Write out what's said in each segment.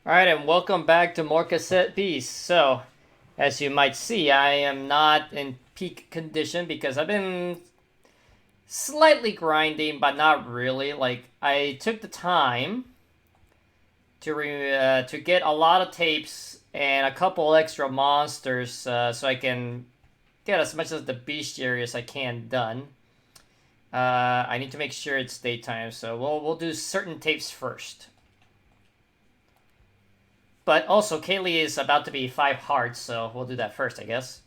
Alright, and welcome back to more Cassette Beast. So, as you might see, I am not in peak condition because I've been slightly grinding, but not really. Like, I took the time to get a lot of tapes and a couple extra monsters so I can get as much of the bestiary as I can done. I need to make sure it's daytime, so we'll do certain tapes first. But also, Kaylee is about to be 5 hard, so we'll do that first, I guess.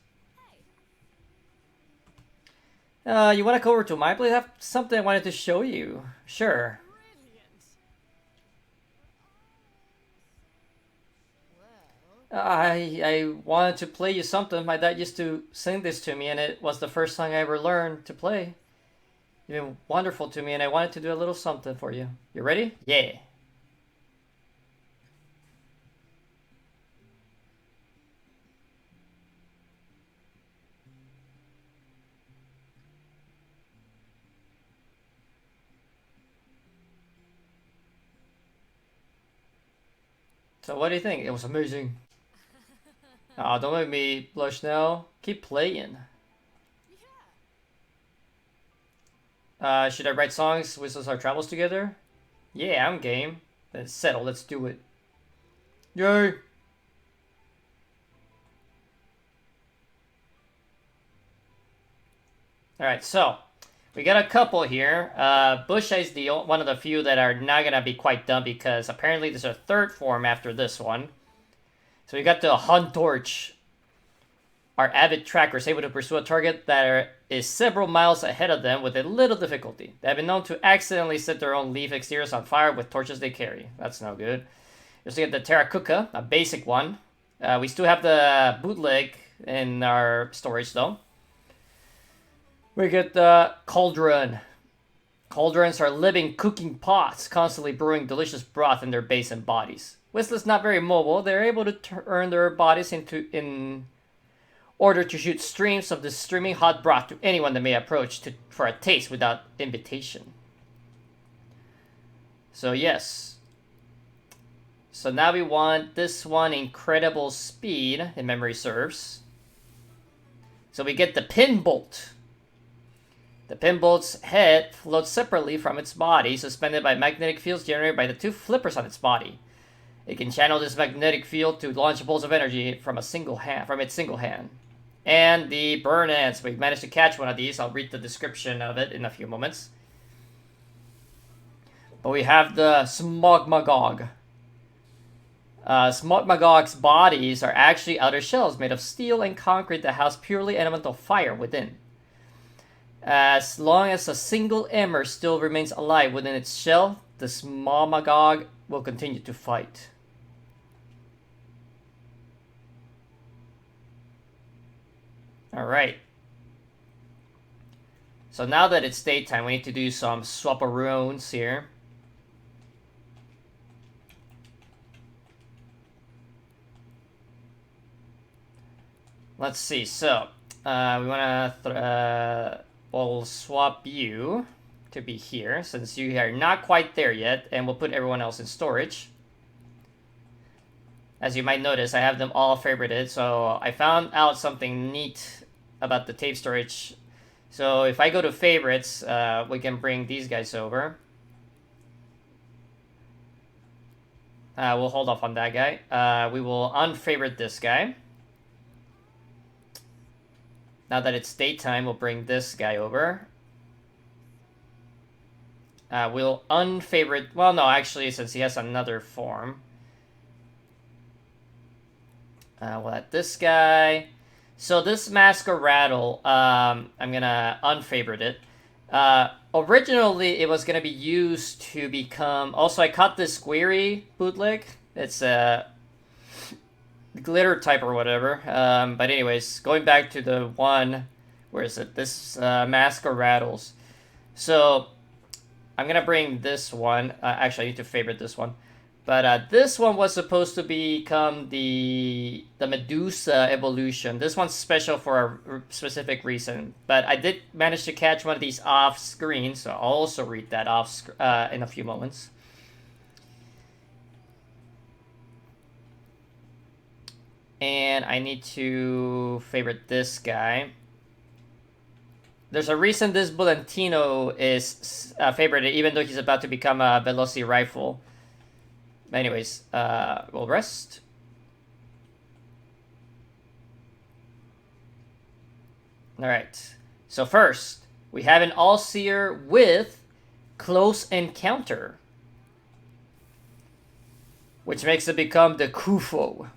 You want to go over to my place? I have something I wanted to show you. Sure. I wanted to play you something. My dad used to sing this to me, and it was the first song I ever learned to play. You've been wonderful to me, and I wanted to do a little something for you. You ready? Yeah. So what do you think? It was amazing. Oh, don't make me blush now. Keep playing. Should I write songs with our travels together? Yeah, I'm game. Then it's settled. Let's do it. Yay! Alright, so we got a couple here. Busha is the one of the few that are not gonna be quite done because apparently there's a third form after this one. So we got the Hunt Torch. Our avid tracker is able to pursue a target that is several miles ahead of them with a little difficulty. They have been known to accidentally set their own leaf exteriors on fire with torches they carry. That's no good. You also get the Terracuca, a basic one. We still have the bootleg in our storage though. We get the Cauldron. Cauldrons are living cooking pots, constantly brewing delicious broth in their base and bodies. Whistler's not very mobile. They're able to turn their bodies in order to shoot streams of this streaming hot broth to anyone that may approach for a taste without invitation. So yes. So now we want this one, incredible speed, if memory serves. So we get the Pin Bolt. The pinbolt's head floats separately from its body, suspended by magnetic fields generated by the two flippers on its body. It can channel this magnetic field to launch bolts of energy from its single hand. And the burn ants. We've managed to catch one of these. I'll read the description of it in a few moments. But we have the Smogmagog. Smogmagog's bodies are actually outer shells made of steel and concrete that house purely elemental fire within. As long as a single emmer still remains alive within its shell, the Smogmagog will continue to fight. Alright. So now that it's daytime, we need to do some swap-arounds here. Let's see, so we want to we'll swap you to be here since you are not quite there yet, and we'll put everyone else in storage. As you might notice, I have them all favorited, so I found out something neat about the tape storage. So if I go to favorites, we can bring these guys over. We'll hold off on that guy. We will unfavorite this guy. Now that it's daytime, we'll bring this guy over. We'll unfavorite... Well, no, actually, since he has another form. We'll add this guy. So this Masqueradle, I'm gonna unfavorite it. Originally, it was gonna be used to become... Also, I caught this Squeery bootleg. It's a glitter type or whatever. But anyways, going back to the one... Where is it? This Masqueradles. So, I'm gonna bring this one. Actually, I need to favorite this one. But this one was supposed to become the Medusa evolution. This one's special for a specific reason. But I did manage to catch one of these off screen, so I'll also read that off in a few moments. And I need to favorite this guy. There's a reason this Bulantino is favorited, even though he's about to become a Veloci rifle. Anyways, we'll rest. Alright. So first, we have an All-Seer with Close Encounter, which makes it become the Kufo.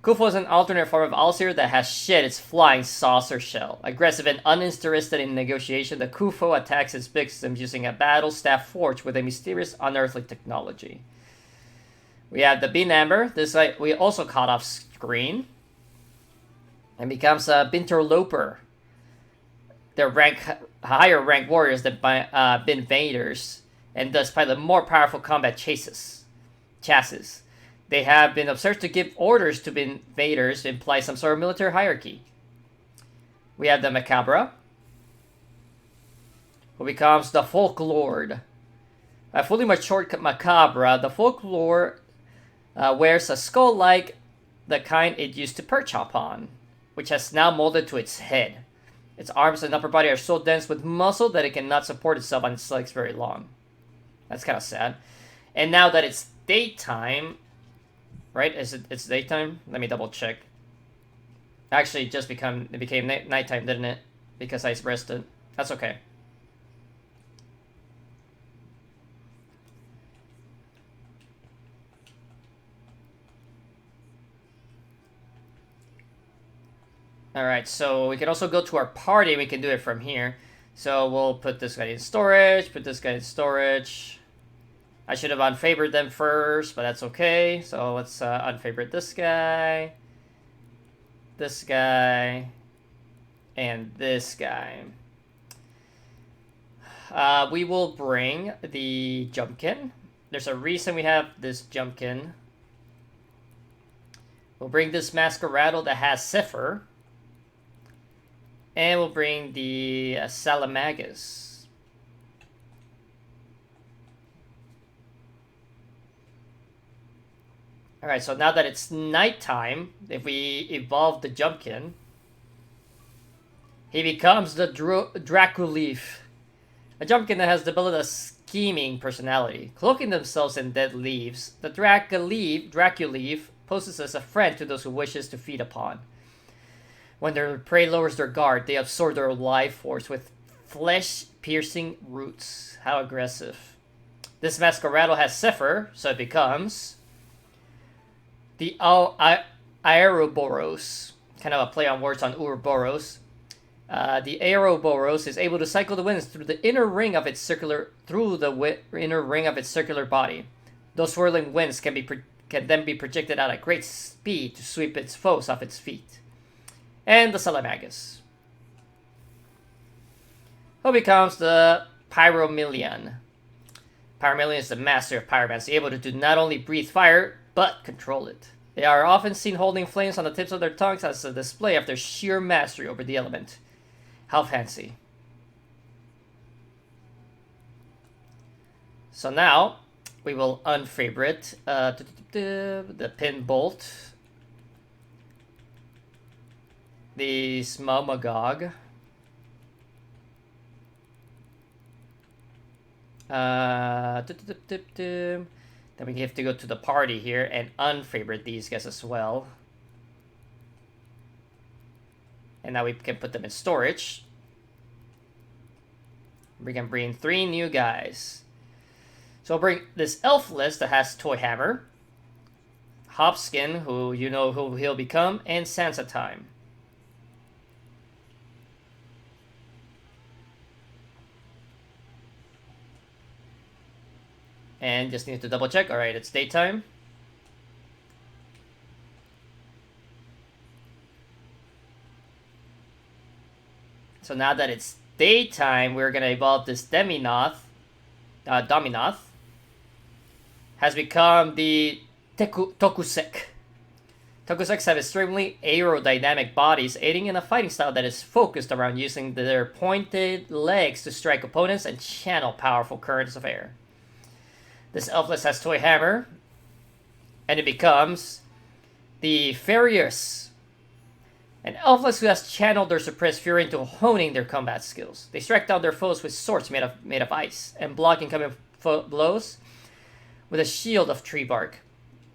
Kufo is an alternate form of All-Seer that has shed its flying saucer shell. Aggressive and uninterested in negotiation, the Kufo attacks its victims using a battle staff forged with a mysterious unearthly technology. We have the Bean Amber. This we also caught off screen. And becomes a Binterloper. They're higher rank warriors than Binvaders, and thus pilot more powerful combat chassis. They have been observed to give orders to Binvaders to imply some sort of military hierarchy. We have the Macabra, who becomes the Folklord. A fully matured Macabra, the Folklore wears a skull like the kind it used to perch upon, which has now molded to its head. Its arms and upper body are so dense with muscle that it cannot support itself on its legs very long. That's kind of sad. And now that it's daytime, right? It's daytime? Let me double check. Actually, it became nighttime, didn't it? Because I rested. That's okay. Alright, so we can also go to our party. We can do it from here. So we'll put this guy in storage, put this guy in storage. I should have unfavored them first, but that's okay. So let's unfavorite this guy, and this guy. We will bring the Jumpkin. There's a reason we have this Jumpkin. We'll bring this Masquerado that has Cipher. And we'll bring the Salamagus. Alright, so now that it's nighttime, if we evolve the Jumpkin, he becomes the Draculeaf. A Jumpkin that has the ability of scheming personality. Cloaking themselves in dead leaves, the Draculeaf poses as a friend to those who wishes to feed upon. When their prey lowers their guard, they absorb their life force with flesh-piercing roots. How aggressive. This Masquerado has Cipher, so it becomes the Aeroboros. Kind of a play on words on Ouroboros. The Aeroboros is able to cycle the winds through the inner ring of its circular body. Those swirling winds can then be projected at a great speed to sweep its foes off its feet. And the Salamagus, who becomes the Pyromillion. Pyromillion is the master of pyromancy, able to not only breathe fire, but control it. They are often seen holding flames on the tips of their tongues as a display of their sheer mastery over the element. How fancy. So now, we will unfavorite the Pin Bolt, the Smomagog, then we have to go to the party here and unfavorite these guys as well. And now we can put them in storage. We can bring 3 new guys. So we'll bring this elf list that has Toy Hammer, Hopskin, who you know who he'll become, and Sansa Time. And just need to double check. Alright, it's daytime. So now that it's daytime, we're gonna evolve this Dominath. Has become the Tokusek. Tokuseks have extremely aerodynamic bodies, aiding in a fighting style that is focused around using their pointed legs to strike opponents and channel powerful currents of air. This elf list has Toy Hammer, and it becomes The Furious. An elfless who has channeled their suppressed fury into honing their combat skills. They strike down their foes with swords made of ice, and block incoming blows with a shield of tree bark.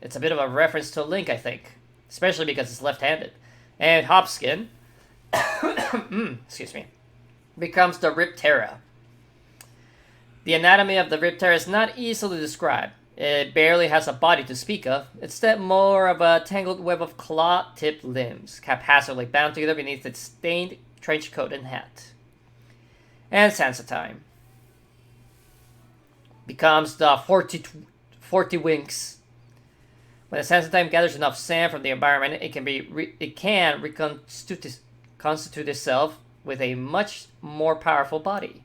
It's a bit of a reference to Link, I think, especially because it's left-handed. And Hopskin, excuse me, becomes the Riptera. The anatomy of the Riptera is not easily described. It barely has a body to speak of. Instead, more of a tangled web of claw-tipped limbs, haphazardly bound together beneath its stained trench coat and hat. And Sansa Time becomes the 40 Winks. When the Sansa Time gathers enough sand from the environment, it can reconstitute itself with a much more powerful body.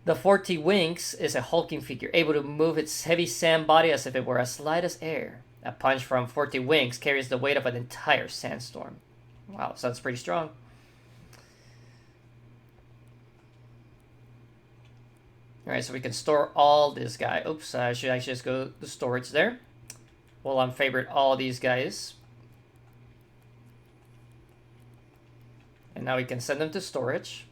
The 40 Winks is a hulking figure, able to move its heavy sand body as if it were as light as air. A punch from 40 Winks carries the weight of an entire sandstorm. Wow, sounds pretty strong. Alright, so we can store all this guy. Oops, I should actually just go to storage there. We'll unfavorite all these guys. And now we can send them to storage.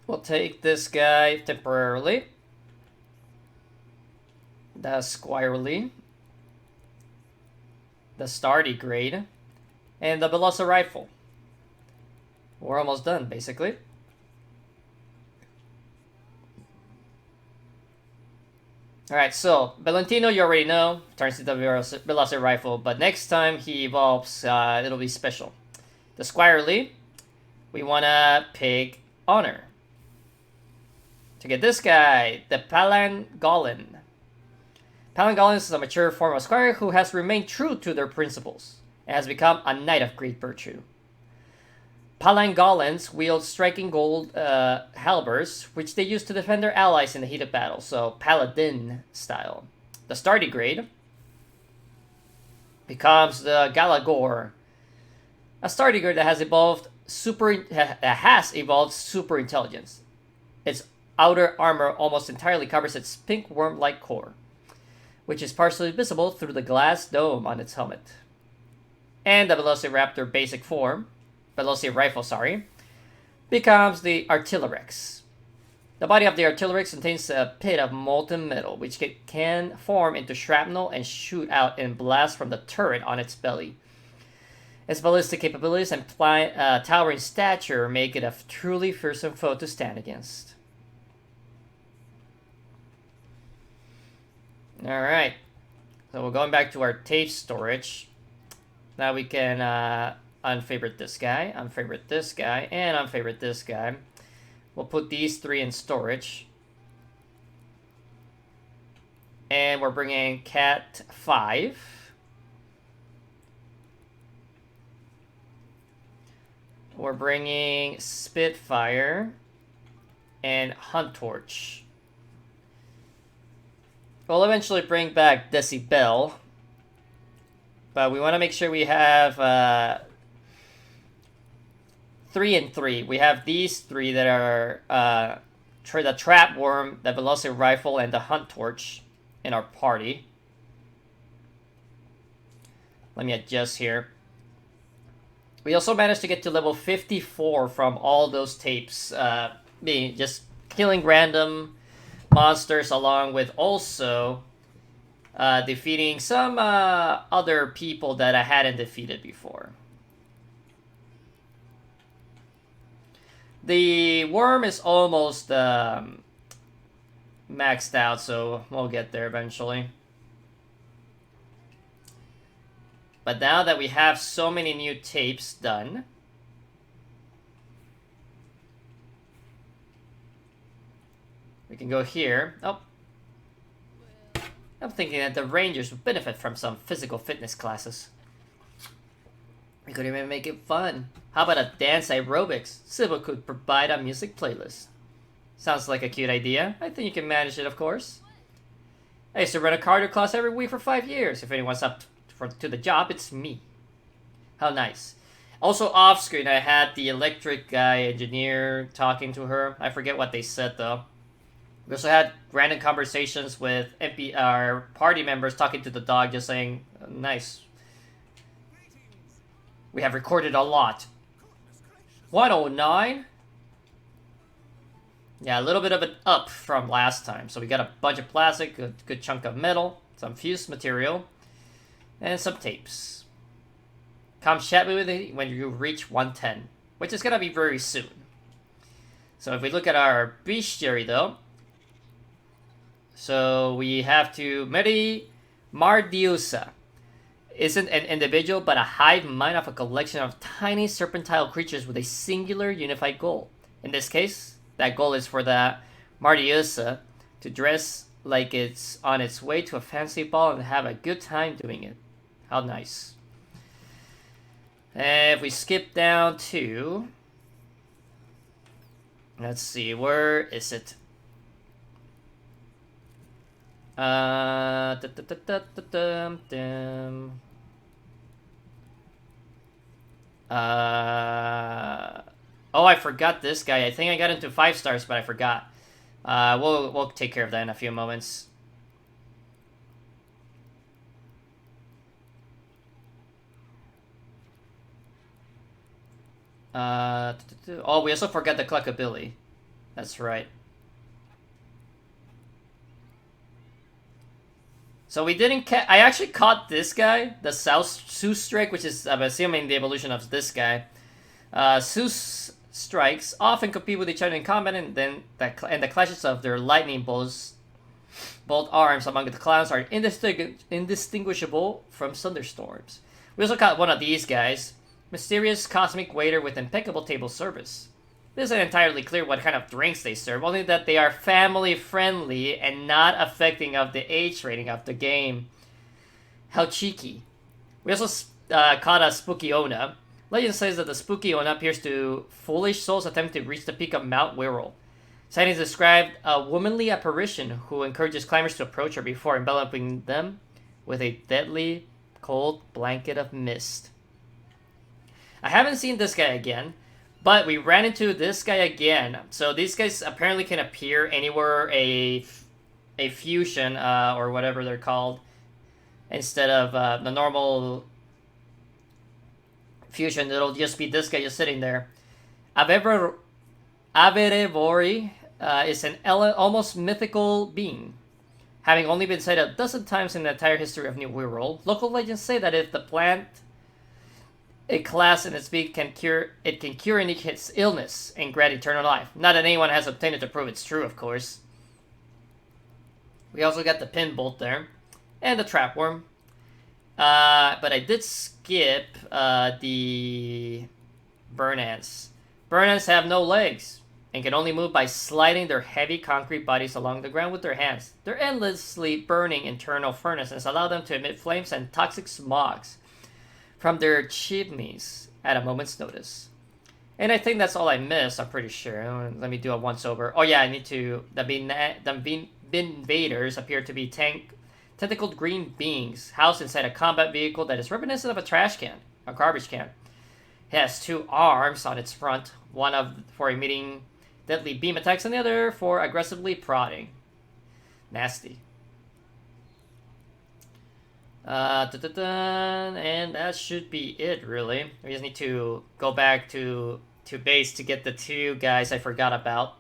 We'll take this guy temporarily. The Squirely. The Stardigrade. And the Veloci Rifle. We're almost done, basically. Alright, so Valentino you already know, turns into the Veloci Rifle, but next time he evolves, it'll be special. The Squirely, we want to pick Honor. To get this guy, the Palangolin. Palangolin is a mature form of Squire who has remained true to their principles and has become a knight of great virtue. Palangolins wield striking gold halberds, which they use to defend their allies in the heat of battle, so paladin style. The Stardigrade becomes the Galagor, a Stardigrade that has evolved super intelligence. Its outer armor almost entirely covers its pink worm-like core, which is partially visible through the glass dome on its helmet. And the Velociraptor basic form, Veloci Rifle, becomes the Artillerex. The body of the Artillerex contains a pit of molten metal, which can form into shrapnel and shoot out in blasts from the turret on its belly. Its ballistic capabilities and towering stature make it a truly fearsome foe to stand against. Alright, so we're going back to our tape storage. Now we can unfavorite this guy, unfavorite this guy, and unfavorite this guy. We'll put these three in storage. And we're bringing Cat 5. We're bringing Spitfire and Hunt Torch. We'll eventually bring back Decibel, but we want to make sure we have 3 and 3. We have these three that are the Trap Worm, the Veloci Rifle, and the Hunt Torch in our party. Let me adjust here. We also managed to get to level 54 from all those tapes, just killing random monsters, along with also defeating some other people that I hadn't defeated before. The worm is almost maxed out, so we'll get there eventually. But now that we have so many new tapes done, we can go here. Oh, I'm thinking that the Rangers would benefit from some physical fitness classes. We could even make it fun. How about a dance aerobics? Sybil could provide a music playlist. Sounds like a cute idea. I think you can manage it, of course. I used to run a cardio class every week for 5 years. If anyone's up to the job, it's me. How nice. Also off screen, I had the electric guy engineer talking to her. I forget what they said though. We also had random conversations with our party members talking to the dog, just saying, nice. We have recorded a lot. 109? Yeah, a little bit of an up from last time. So we got a bunch of plastic, a good chunk of metal, some fused material, and some tapes. Come chat with me when you reach 110, which is gonna be very soon. So if we look at our bestiary though, so we have to Mardiusa isn't an individual but a hive mind of a collection of tiny serpentine creatures with a singular unified goal. In this case, that goal is for the Mardiusa to dress like it's on its way to a fancy ball and have a good time doing it. How nice. And if we skip down to... Let's see, where is it? Oh, I forgot this guy. I think I got into 5 stars, but I forgot. We'll take care of that in a few moments. Oh, we also forgot the Cluckabilly. That's right. So we didn't I actually caught this guy, the South Seuss Strike, which is, I'm assuming, the evolution of this guy. Seuss strikes often compete with each other in combat, and then the clashes of their lightning bolt arms among the clowns are indistinguishable from thunderstorms. We also caught one of these guys, mysterious cosmic waiter with impeccable table service. It isn't entirely clear what kind of drinks they serve, only that they are family friendly and not affecting of the age rating of the game. How cheeky. We also caught a Spooky Ona. Legend says that the Spooky Ona appears to foolish souls attempting to reach the peak of Mount Wirral. Sightings described a womanly apparition who encourages climbers to approach her before enveloping them with a deadly, cold blanket of mist. I haven't seen this guy again, but we ran into this guy again. So these guys apparently can appear anywhere a fusion, or whatever they're called, instead of the normal fusion. It'll just be this guy just sitting there. Averevori is an almost mythical being, having only been sighted a dozen times in the entire history of New Wirral. Local legends say that if the plant a class in its beak can cure any illness and grant eternal life. Not that anyone has obtained it to prove it's true, of course. We also got the pin bolt there, and the trap worm. But I did skip the burn ants. Burn ants have no legs and can only move by sliding their heavy concrete bodies along the ground with their hands. Their endlessly burning internal furnaces allow them to emit flames and toxic smogs from their chimneys at a moment's notice. And I think that's all I missed, I'm pretty sure. Let me do a once-over. Oh yeah, I need to... The invaders appear to be tentacled green beings housed inside a combat vehicle that is reminiscent of a trash can, a garbage can. It has 2 arms on its front, one for emitting deadly beam attacks and the other for aggressively prodding. Nasty. And that should be it, really. We just need to go back to base to get the 2 guys I forgot about.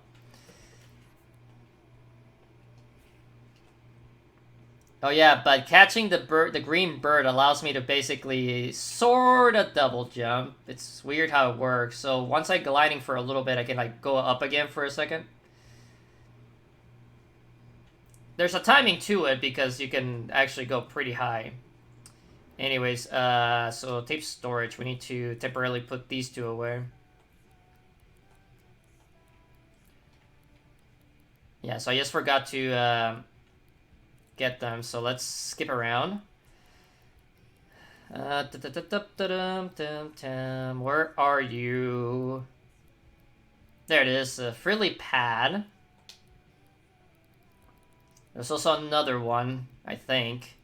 Oh yeah, but catching the green bird allows me to basically sort of double jump. It's weird how it works. So once I'm gliding for a little bit, I can like go up again for a second. There's a timing to it because you can actually go pretty high. Anyways, so tape storage. We need to temporarily put these 2 away. Yeah, so I just forgot to get them. So let's skip around. Where are you? There it is, a frilly pad. There's also another one, I think.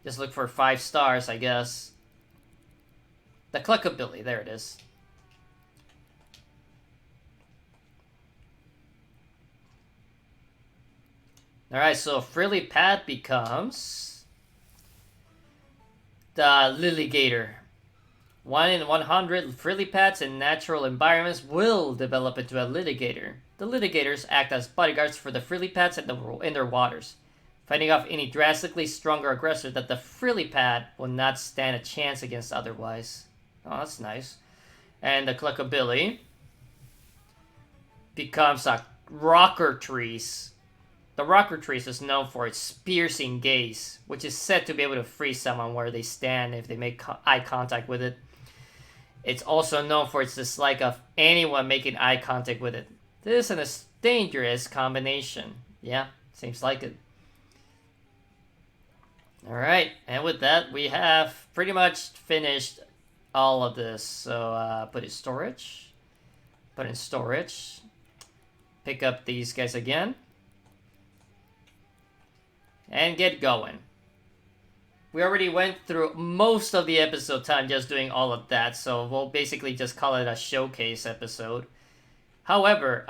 Just look for 5 stars, I guess. The Cluckabilly, there it is. Alright, so Frilly Pad becomes the Lilligator. 1 in 100 Frilly Pads in natural environments will develop into a Litigator. The Litigators act as bodyguards for the Frilly Pads in their waters, fighting off any drastically stronger aggressor that the Frilly Pad will not stand a chance against otherwise. Oh, that's nice. And the Cluckabilly becomes a Rocker Trees. The Rocker Trees is known for its piercing gaze, which is said to be able to freeze someone where they stand if they make eye contact with it. It's also known for its dislike of anyone making eye contact with it. This is a dangerous combination. Yeah, seems like it. Alright, and with that, we have pretty much finished all of this. So, put in storage. Put in storage. Pick up these guys again. And get going. We already went through most of the episode time just doing all of that, so we'll basically just call it a showcase episode. However,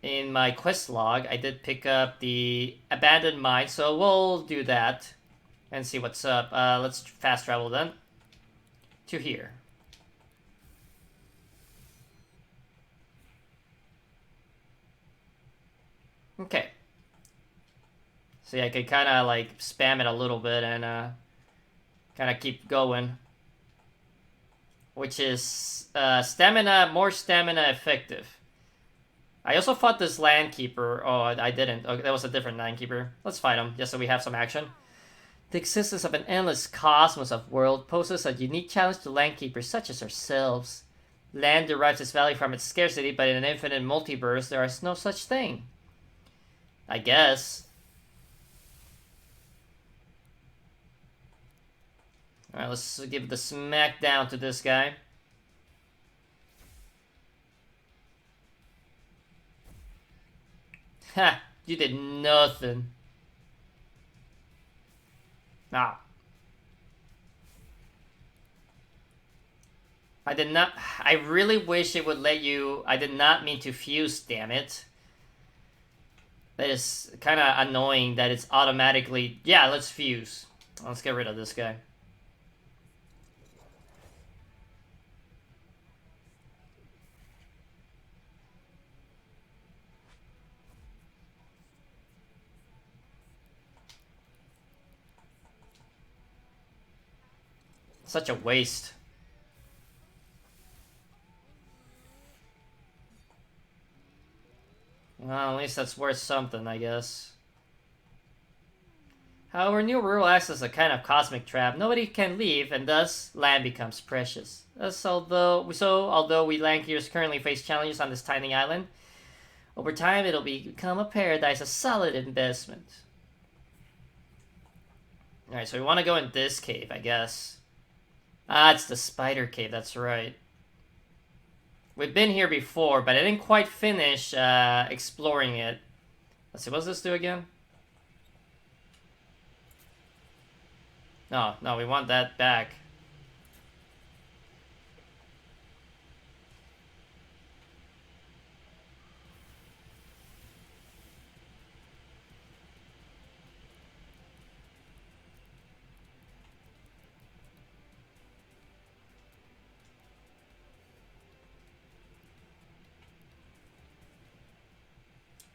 in my quest log, I did pick up the abandoned mine, so we'll do that and see what's up. Let's fast travel then to here. Okay. So yeah, I can kind of like spam it a little bit and kind of keep going. Which is more stamina effective. I also fought this Landkeeper. Oh, I didn't. Okay, that was a different Landkeeper. Let's fight him, just so we have some action. The existence of an endless cosmos of world poses a unique challenge to Landkeepers such as ourselves. Land derives its value from its scarcity, but in an infinite multiverse, there is no such thing. I guess. Alright, let's give the smackdown to this guy. Ha! You did nothing. Nah. I did not... I really wish it would let you... I did not mean to fuse, damn it. That is kind of annoying that it's automatically... Yeah, let's fuse. Let's get rid of this guy. Such a waste. Well, at least that's worth something, I guess. However, New Rule acts as a kind of cosmic trap. Nobody can leave, and thus, land becomes precious. Although we Lankiers currently face challenges on this tiny island, over time it'll become a paradise, a solid investment. Alright, so we want to go in this cave, I guess. Ah, it's the spider cave, that's right. We've been here before, but I didn't quite finish exploring it. Let's see, what does this do again? No, we want that back.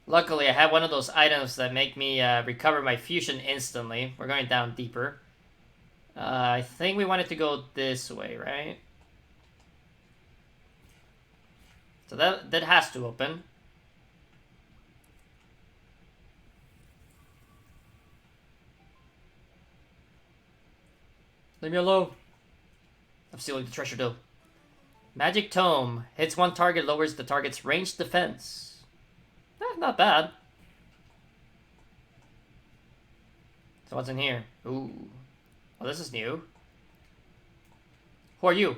Luckily, I have one of those items that make me recover my fusion instantly. We're going down deeper. I think we wanted to go this way, right? So that has to open. Leave me alone. I'm stealing the treasure though. Magic Tome. Hits one target, lowers the target's ranged defense. Not bad. So what's in here? Ooh. Oh, this is new. Who are you?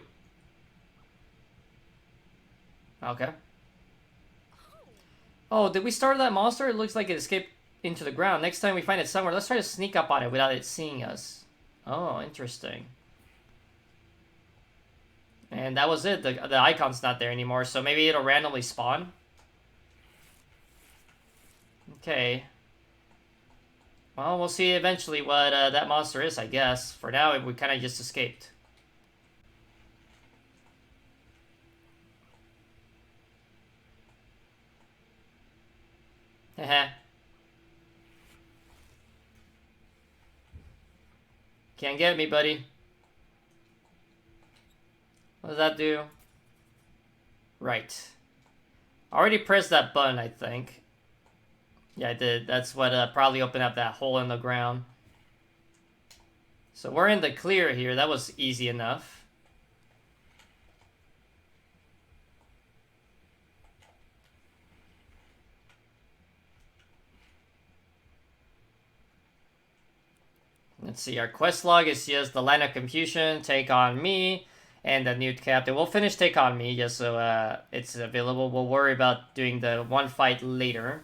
Okay. Oh, did we start that monster? It looks like it escaped into the ground. Next time we find it somewhere, let's try to sneak up on it without it seeing us. Oh, interesting. And that was it. The icon's not there anymore, so maybe it'll randomly spawn. Okay. Well, we'll see eventually what that monster is, I guess. For now, we kind of just escaped. Heh. Can't get me, buddy. What does that do? Right. I already pressed that button, I think. Yeah, I did. That's what probably opened up that hole in the ground. So we're in the clear here. That was easy enough. Let's see, our quest log is just the line of confusion, take on me, and the new captain. We'll finish take on me just so it's available. We'll worry about doing the one fight later.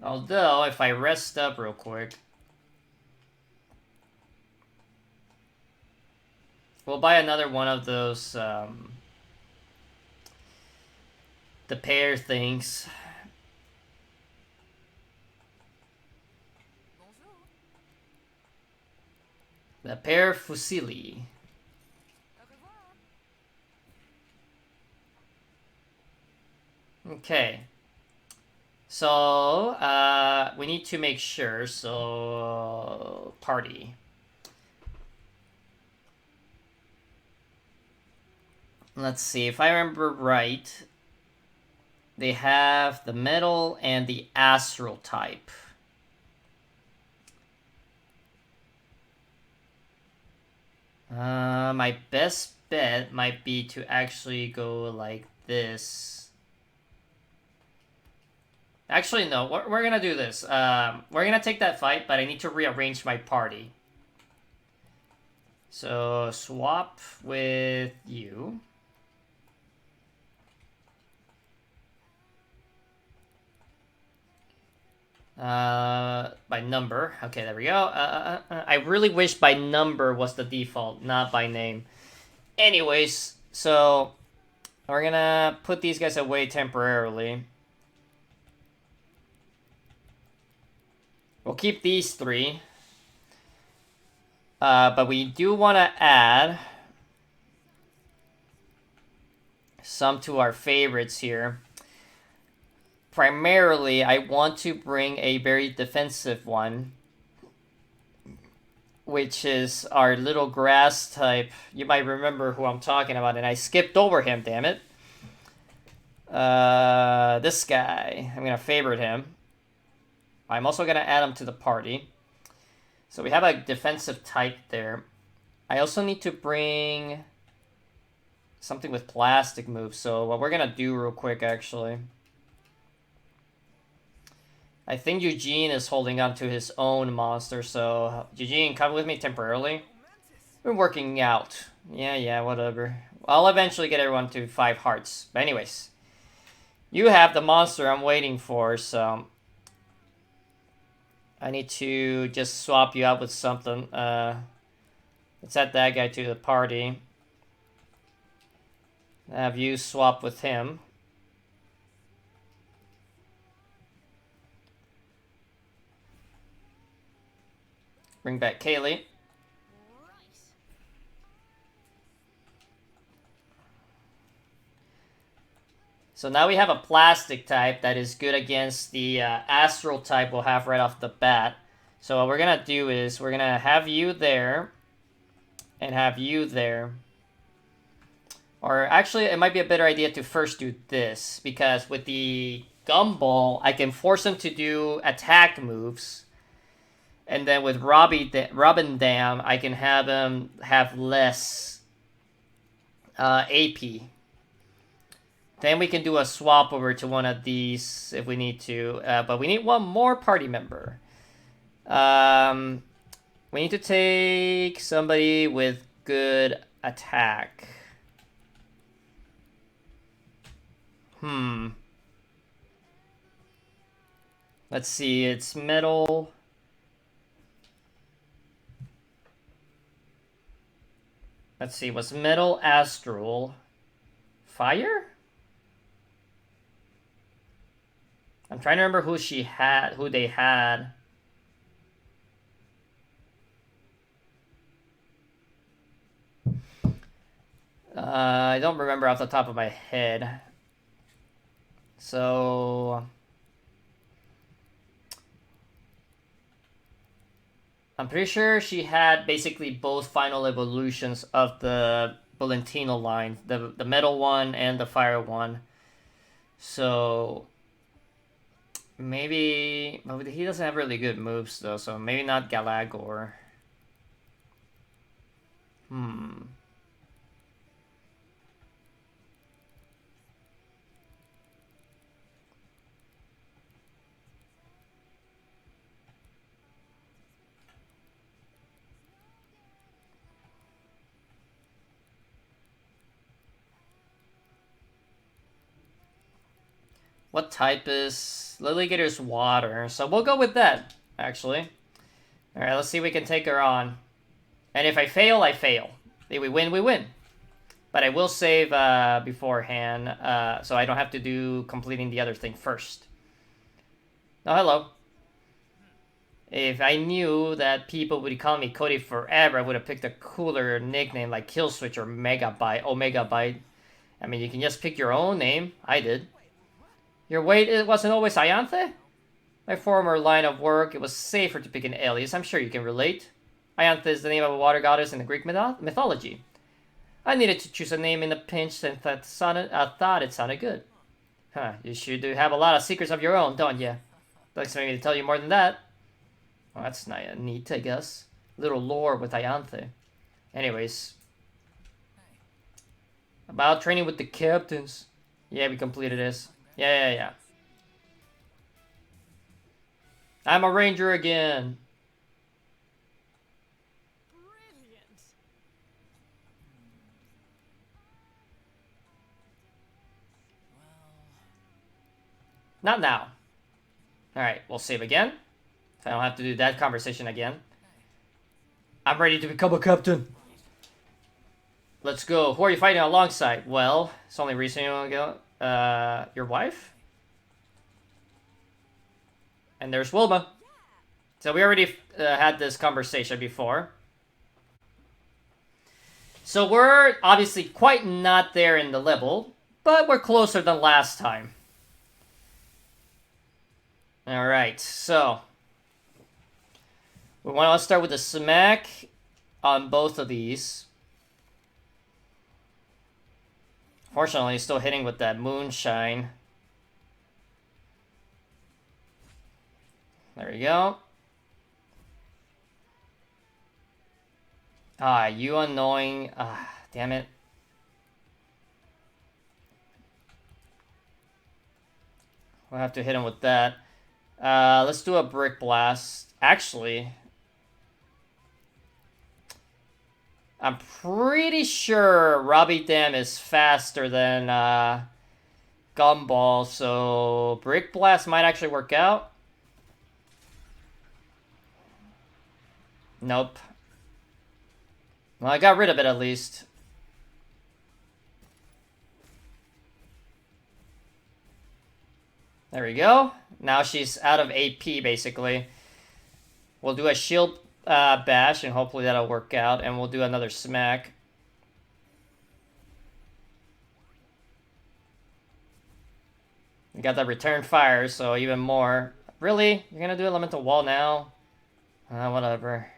Although, if I rest up real quick, we'll buy another one of those, the pair things. The pair fusilli. Okay. So, we need to make sure, so, party. Let's see, if I remember right, they have the metal and the astral type. My best bet might be to actually go like this. Actually, no, we're gonna do this. We're gonna take that fight, but I need to rearrange my party. So, swap with you. By number. Okay, there we go. I really wish by number was the default, not by name. Anyways, so we're gonna put these guys away temporarily. We'll keep these three. But we do want to add some to our favorites here. Primarily, I want to bring a very defensive one, which is our little grass type. You might remember who I'm talking about, and I skipped over him, damn it. This guy. I'm going to favorite him. I'm also going to add him to the party. So we have a defensive type there. I also need to bring something with plastic moves. So what we're going to do real quick, actually, I think Eugene is holding on to his own monster. So Eugene, come with me temporarily. We're working out. Yeah, whatever. I'll eventually get everyone to 5 hearts. But anyways, you have the monster I'm waiting for, so I need to just swap you out with something. Let's add that guy to the party. Have you swap with him. Bring back Kaylee. So now we have a plastic type that is good against the astral type we'll have right off the bat. So what we're going to do is we're going to have you there and have you there. Or actually, it might be a better idea to first do this, because with the gumball, I can force him to do attack moves. And then with Robin Dam, I can have him have less AP. Then we can do a swap over to one of these if we need to. But we need one more party member. We need to take somebody with good attack. Let's see, it's metal. Let's see, was metal astral fire? I'm trying to remember who they had. I don't remember off the top of my head. So I'm pretty sure she had basically both final evolutions of the Valentino line, the metal one and the fire one. So maybe, but he doesn't have really good moves though, so maybe not Galagor. Hmm. What type is Lilligator's water? So we'll go with that, actually. Alright, let's see if we can take her on. And if I fail, I fail. If we win, we win. But I will save beforehand, so I don't have to do completing the other thing first. Oh, hello. If I knew that people would call me Cody forever, I would have picked a cooler nickname like Killswitch or Megabyte. Oh, Megabyte. I mean, you can just pick your own name. I did. Your weight, it wasn't always Ianthe? My former line of work, it was safer to pick an alias. I'm sure you can relate. Ianthe is the name of a water goddess in the Greek mythology. I needed to choose a name in a pinch and I thought it sounded good. Huh, you sure do have a lot of secrets of your own, don't you? Don't expect me to tell you more than that. Well, that's neat, I guess. Little lore with Ianthe. Anyways. About training with the captains. Yeah, we completed this. Yeah. I'm a ranger again. Brilliant. Not now. Alright, we'll save again. So I don't have to do that conversation again. I'm ready to become a captain. Let's go. Who are you fighting alongside? Well, it's only recently ago. Your wife? And there's Wilma. So we already had this conversation before. So we're obviously quite not there in the level, but we're closer than last time. Alright, so we want to start with a smack on both of these. Fortunately, still hitting with that moonshine. There we go. Ah, you annoying. Ah, damn it. We'll have to hit him with that. Let's do a brick blast. Actually, I'm pretty sure Robbie Dam is faster than Gumball, so brick blast might actually work out. Nope. Well, I got rid of it at least. There we go. Now she's out of AP, basically. We'll do a shield bash, and hopefully that'll work out. And we'll do another smack. We got that return fire, so even more. Really? You're gonna do elemental wall now? Whatever.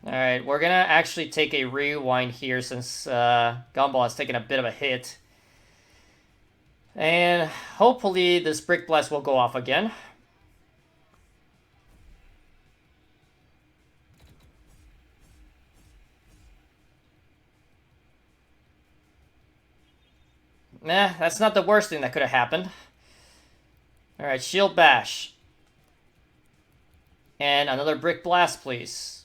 Alright, we're gonna actually take a rewind here since Gumball has taken a bit of a hit. And hopefully this Brick Blast will go off again. Nah, that's not the worst thing that could have happened. Alright, Shield Bash. And another Brick Blast, please.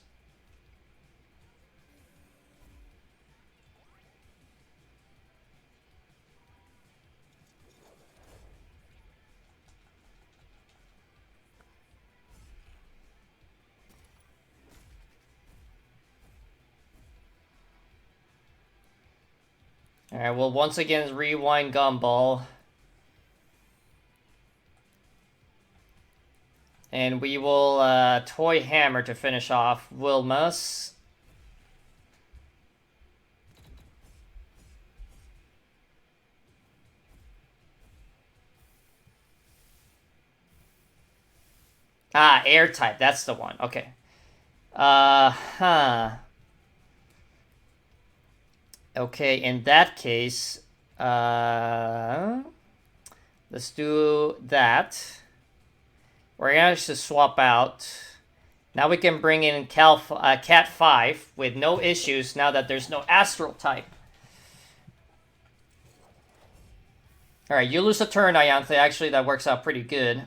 Alright, we'll once again rewind Gumball. And we will Toy Hammer to finish off Wilma's. Ah, air type. That's the one. Okay. Okay, in that case, let's do that. We're gonna just swap out. Now we can bring in Cat 5 with no issues now that there's no Astral type. Alright, you lose a turn, Ianthe. Actually, that works out pretty good.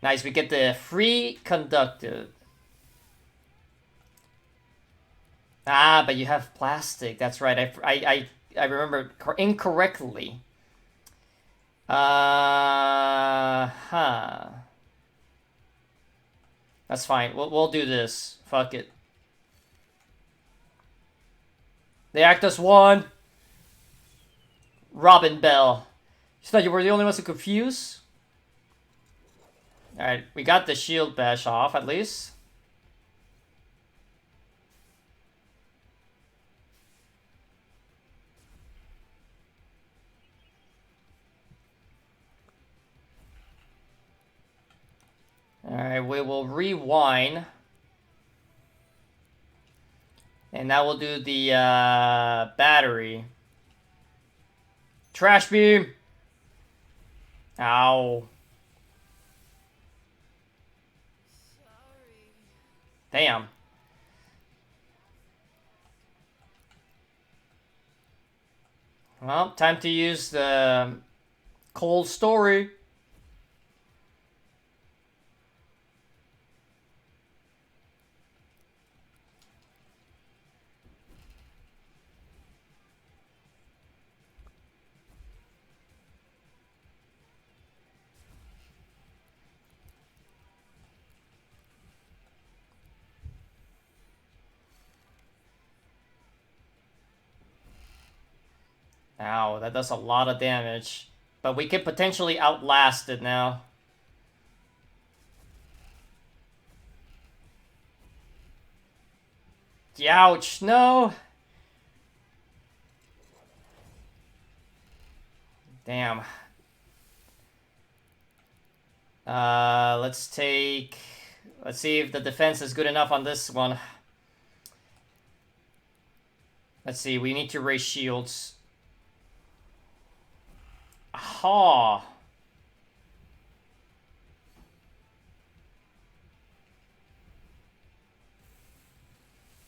Nice, we get the free conductive. Ah, but you have plastic. That's right. I remember incorrectly. That's fine. We'll do this. Fuck it. They act as one. Robin Bell. You thought you were the only ones to confuse? Alright, we got the shield bash off at least. Alright, we will rewind. And now we'll do the battery. Trash beam! Ow. Sorry. Damn. Well, time to use the cold story. Ow, that does a lot of damage. But we could potentially outlast it now. Ouch, no! Damn. Let's see if the defense is good enough on this one. Let's see, we need to raise shields. Ha!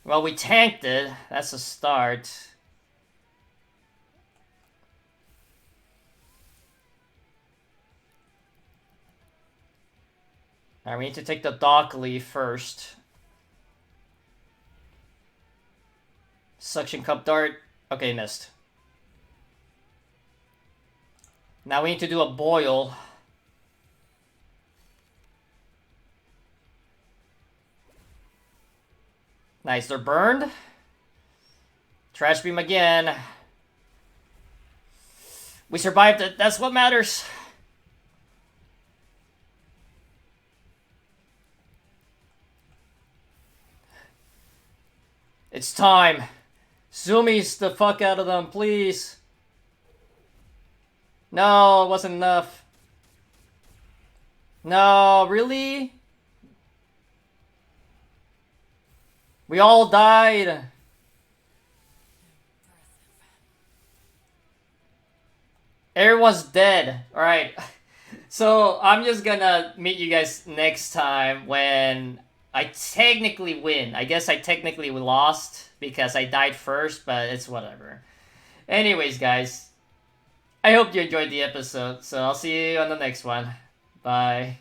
Well, we tanked it. That's a start. Alright, we need to take the dock leaf first. Suction cup dart. Okay, missed. Now we need to do a boil. Nice, they're burned. Trash beam again. We survived it, that's what matters. It's time. Zoomies the fuck out of them, please. No, it wasn't enough. No, really? We all died. Everyone's dead. Alright. So, I'm just gonna meet you guys next time when I technically win. I guess I technically lost because I died first, but it's whatever. Anyways, guys. I hope you enjoyed the episode, so I'll see you on the next one. Bye.